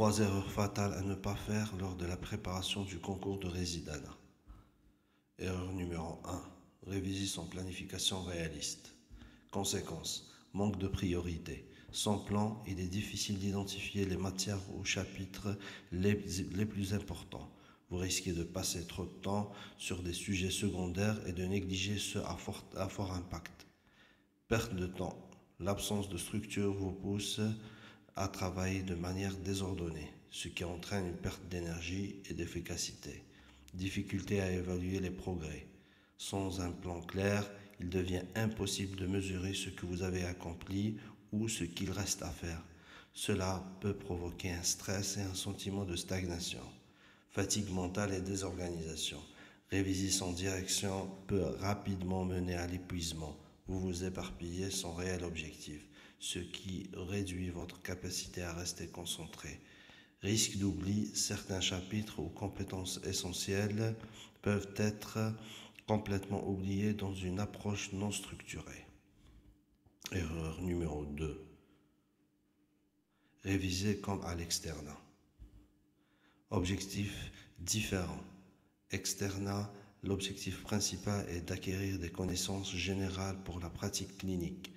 3 erreurs fatales à ne pas faire lors de la préparation du concours de résidana. Erreur numéro 1. Réviser sans planification réaliste. Conséquences. Manque de priorité. Sans plan, il est difficile d'identifier les matières ou chapitres les plus importants. Vous risquez de passer trop de temps sur des sujets secondaires et de négliger ceux à fort impact. Perte de temps. L'absence de structure vous pousse à travailler de manière désordonnée, ce qui entraîne une perte d'énergie et d'efficacité. Difficulté à évaluer les progrès. Sans un plan clair, il devient impossible de mesurer ce que vous avez accompli ou ce qu'il reste à faire. Cela peut provoquer un stress et un sentiment de stagnation. Fatigue mentale et désorganisation. Réviser sans direction peut rapidement mener à l'épuisement. Vous vous éparpillez sans réel objectif, ce qui réduit votre capacité à rester concentré. Risque d'oubli, certains chapitres ou compétences essentielles peuvent être complètement oubliés dans une approche non structurée. Erreur numéro 2. Réviser comme à l'externat. Objectif différent. Externat, l'objectif principal est d'acquérir des connaissances générales pour la pratique clinique.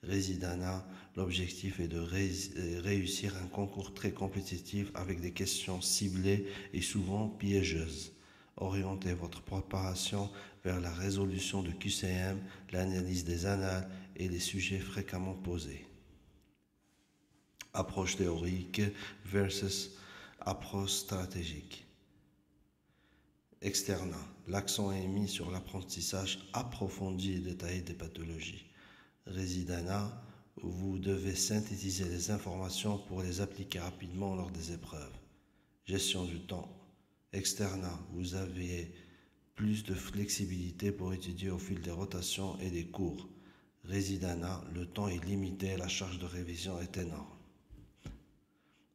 Résidana, l'objectif est de réussir un concours très compétitif avec des questions ciblées et souvent piégeuses. Orientez votre préparation vers la résolution de QCM, l'analyse des annales et des sujets fréquemment posés. Approche théorique versus approche stratégique. Externat, l'accent est mis sur l'apprentissage approfondi et détaillé des pathologies. Résidana, vous devez synthétiser les informations pour les appliquer rapidement lors des épreuves. Gestion du temps. Externat, vous avez plus de flexibilité pour étudier au fil des rotations et des cours. Résidana, le temps est limité, la charge de révision est énorme.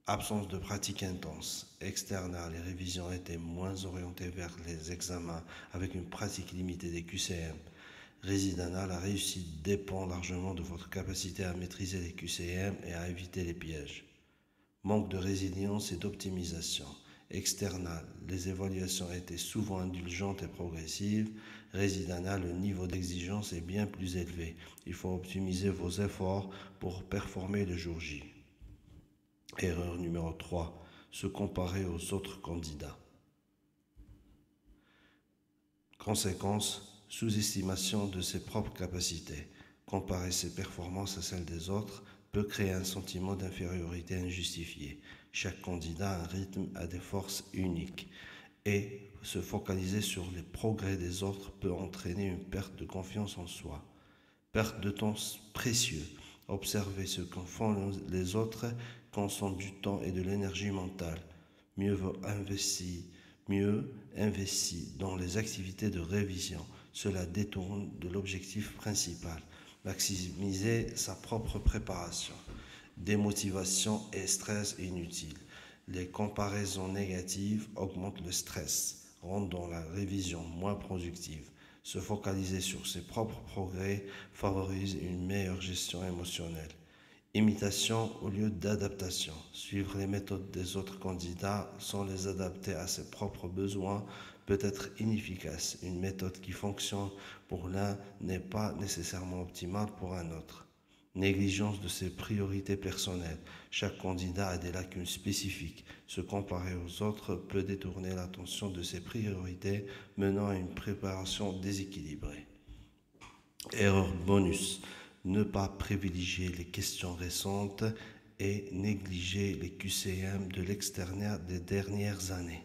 Absence de pratique intense. Externat, les révisions étaient moins orientées vers les examens avec une pratique limitée des QCM. Résidana, la réussite dépend largement de votre capacité à maîtriser les QCM et à éviter les pièges. Manque de résilience et d'optimisation. External, les évaluations étaient souvent indulgentes et progressives. Résidana, le niveau d'exigence est bien plus élevé. Il faut optimiser vos efforts pour performer le jour J. Erreur numéro 3. Se comparer aux autres candidats. Conséquence, sous-estimation de ses propres capacités. Comparer ses performances à celles des autres peut créer un sentiment d'infériorité injustifié. Chaque candidat a un rythme, a des forces uniques. Et se focaliser sur les progrès des autres peut entraîner une perte de confiance en soi. Perte de temps précieux. Observez ce qu'en font les autres, consomment du temps et de l'énergie mentale. Mieux investi dans les activités de révision. Cela détourne de l'objectif principal. Maximiser sa propre préparation. Démotivation et stress inutiles. Les comparaisons négatives augmentent le stress, rendant la révision moins productive. Se focaliser sur ses propres progrès favorise une meilleure gestion émotionnelle. Imitation au lieu d'adaptation. Suivre les méthodes des autres candidats sans les adapter à ses propres besoins peut être inefficace. Une méthode qui fonctionne pour l'un n'est pas nécessairement optimale pour un autre. Négligence de ses priorités personnelles. Chaque candidat a des lacunes spécifiques. Se comparer aux autres peut détourner l'attention de ses priorités, menant à une préparation déséquilibrée. Erreur bonus. Ne pas privilégier les questions récentes et négliger les QCM de l'externat des dernières années.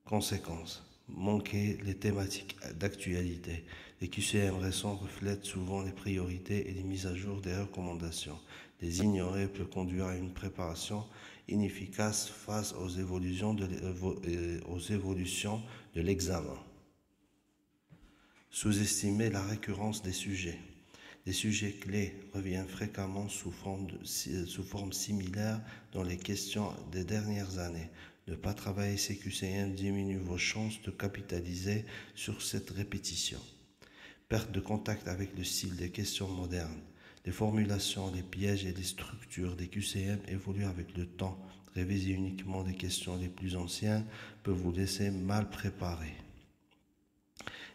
Conséquences. Manquer les thématiques d'actualité. Les QCM récents reflètent souvent les priorités et les mises à jour des recommandations. Les ignorer peut conduire à une préparation inefficace face aux évolutions de l'examen. Sous-estimer la récurrence des sujets. Les sujets clés reviennent fréquemment sous forme similaire dans les questions des dernières années. Ne pas travailler ces QCM diminue vos chances de capitaliser sur cette répétition. Perte de contact avec le style des questions modernes. Les formulations, les pièges et les structures des QCM évoluent avec le temps. Réviser uniquement les questions les plus anciennes peut vous laisser mal préparé.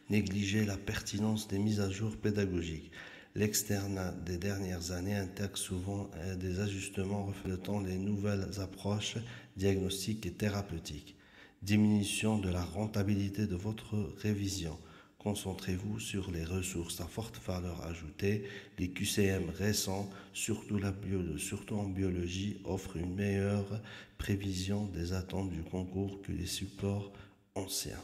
Négliger la pertinence des mises à jour pédagogiques. L'externat des dernières années intègre souvent des ajustements reflétant les nouvelles approches diagnostiques et thérapeutiques. Diminution de la rentabilité de votre révision. Concentrez-vous sur les ressources à forte valeur ajoutée. Les QCM récents, surtout en biologie, offrent une meilleure prévision des attentes du concours que les supports anciens.